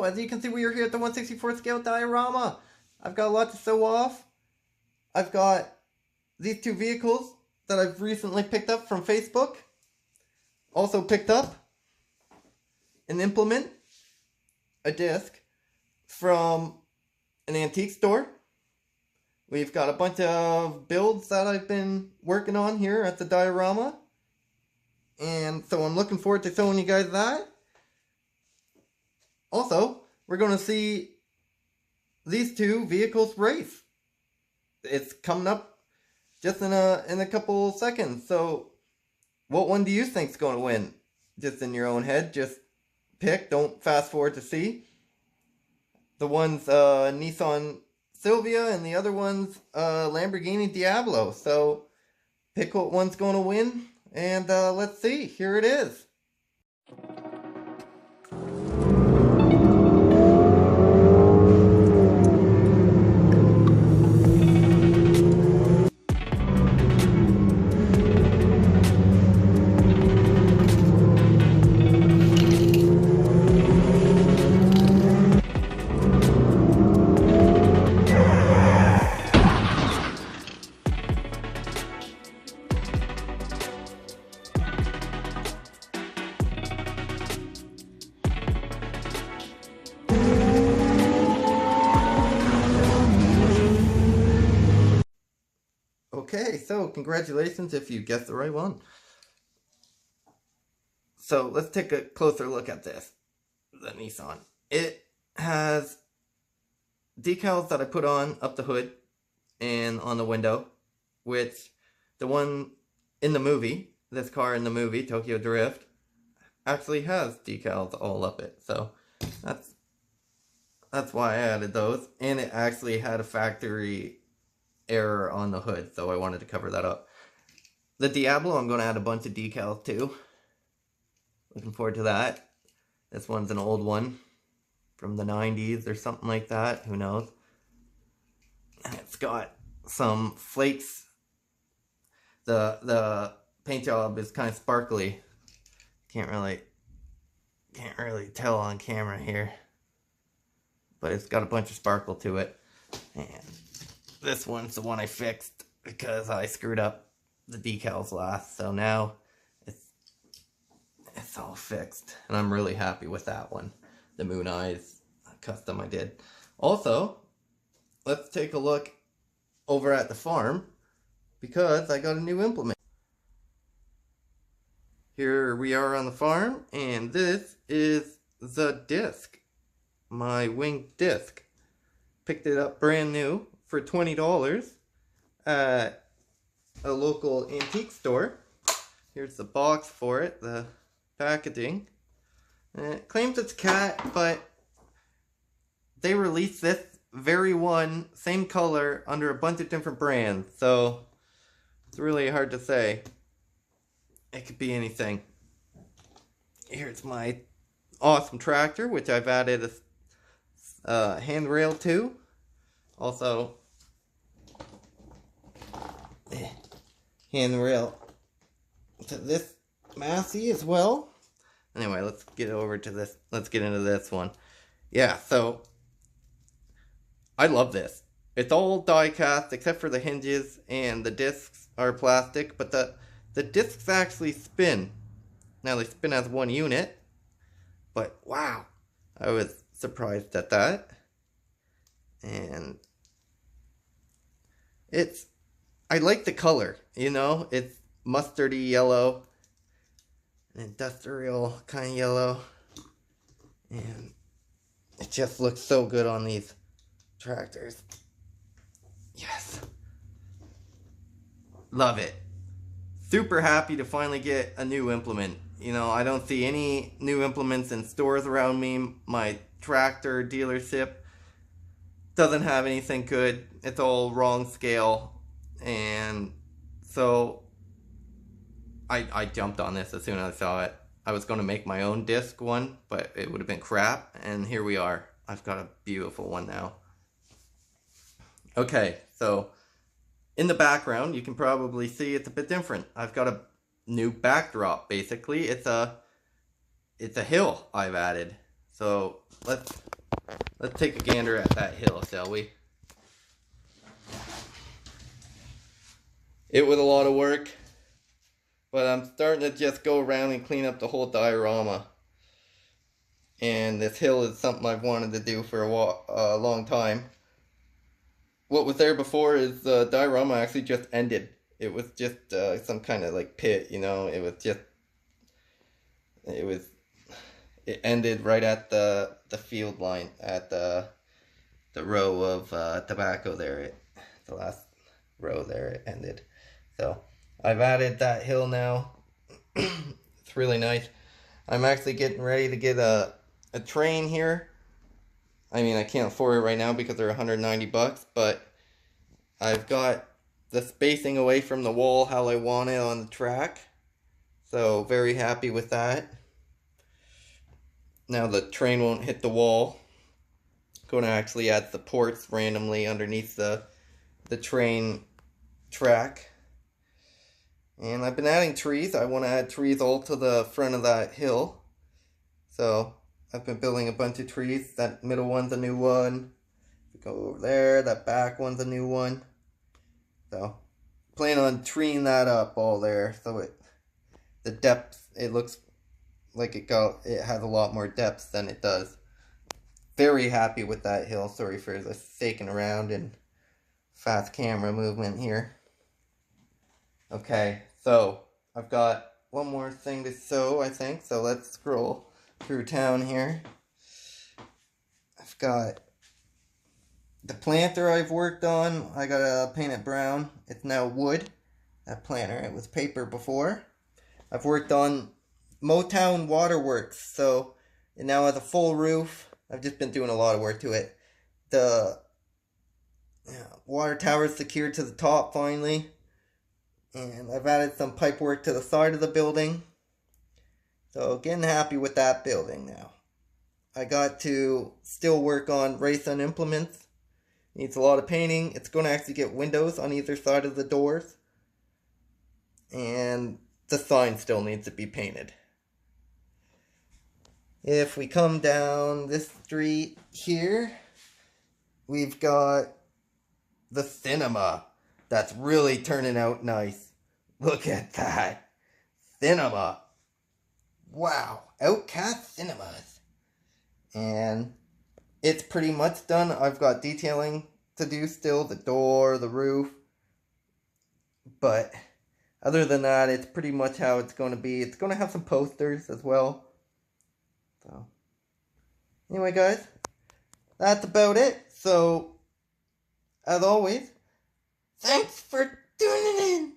So, as you can see, we are here at the 1/64 scale diorama. I've got a lot to show off. I've got these two vehicles that I've recently picked up from Facebook. Also picked up an implement, a disc, from an antique store. We've got a bunch of builds that I've been working on here at the diorama. And so I'm looking forward to showing you guys that. Also, we're going to see these two vehicles race. It's coming up just in a couple seconds. So, what one do you think's going to win? Just in your own head, just pick. Don't fast forward to see. The one's Nissan Silvia, and the other one's Lamborghini Diablo. So, pick what one's going to win, and let's see. Here it is. Okay, so congratulations if you guessed the right one. So let's take a closer look at this, the Nissan. It has decals that I put on up the hood and on the window, which the one in the movie, this car in the movie, Tokyo Drift, actually has decals all up it. So that's why I added those. And it actually had a factory error on the hood, so I wanted to cover that up. The Diablo, I'm going to add a bunch of decals too. Looking forward to that. This one's an old one from the 90s or something like that, who knows. And it's got some flakes. The paint job is kind of sparkly. Can't really tell on camera here, but it's got a bunch of sparkle to it. And this one's the one I fixed because I screwed up the decals last, so now it's all fixed, and I'm really happy with that one. The Moon Eyes custom I did. Also, let's take a look over at the farm because I got a new implement. Here we are on the farm, and this is the disc, my winged disc. Picked it up brand new for $20 at a local antique store. Here's the box for it, the packaging. And it claims it's cat, but they released this very one, same color, under a bunch of different brands. So it's really hard to say. It could be anything. Here's my awesome tractor, which I've added a handrail to. Also, handrail to this Massey as well. Anyway, let's get over to this. Let's get into this one. Yeah, so I love this. It's all die cast except for the hinges, and the discs are plastic, but the discs actually spin. Now they spin as one unit, but wow, I was surprised at that. And I like the color, you know, it's mustardy yellow, an industrial kind of yellow, and it just looks so good on these tractors. Yes. Love it. Super happy to finally get a new implement. You know, I don't see any new implements in stores around me. My tractor dealership doesn't have anything good. It's all wrong scale. And so I jumped on this as soon as I saw it. I was going to make my own disc one, but it would have been crap. And here we are. I've got a beautiful one now. Okay, so in the background, you can probably see it's a bit different. I've got a new backdrop, basically. It's a hill I've added. So let's take a gander at that hill, shall we? It was a lot of work, but I'm starting to just go around and clean up the whole diorama. And this hill is something I've wanted to do for a long time. What was there before is the diorama actually just ended. It was just some kind of like pit, you know. It ended right at the field line, at the row of tobacco there. The last row there, it ended. So I've added that hill now. It's really nice. I'm actually getting ready to get a train here. I mean, I can't afford it right now because they're $190, but I've got the spacing away from the wall how I want it on the track. So very happy with that. Now the train won't hit the wall. Going to actually add supports randomly underneath the train track. And I've been adding trees. I want to add trees all to the front of that hill. So I've been building a bunch of trees. That middle one's a new one. If we go over there, that back one's a new one. So plan on treeing that up all there, so the depth, it looks like it has a lot more depth than it does. Very happy with that hill. Sorry for the shaking around and fast camera movement here. Okay, so I've got one more thing to show, I think. So let's scroll through town here. I've got the planter I've worked on. I gotta paint it brown. It's now wood. That planter, it was paper before. I've worked on Motown Waterworks, so it now has a full roof. I've just been doing a lot of work to it. The water tower is secured to the top finally. And I've added some pipe work to the side of the building. So getting happy with that building now. I got to still work on race and implements. Needs a lot of painting. It's going to actually get windows on either side of the doors. And the sign still needs to be painted. If we come down this street here, we've got the cinema. That's really turning out nice. Look at that. Cinema. Wow. Outcast Cinemas. And it's pretty much done. I've got detailing to do still. The door, the roof. But other than that, it's pretty much how it's going to be. It's going to have some posters as well. So, anyway, guys, that's about it. So, as always, thanks for tuning in.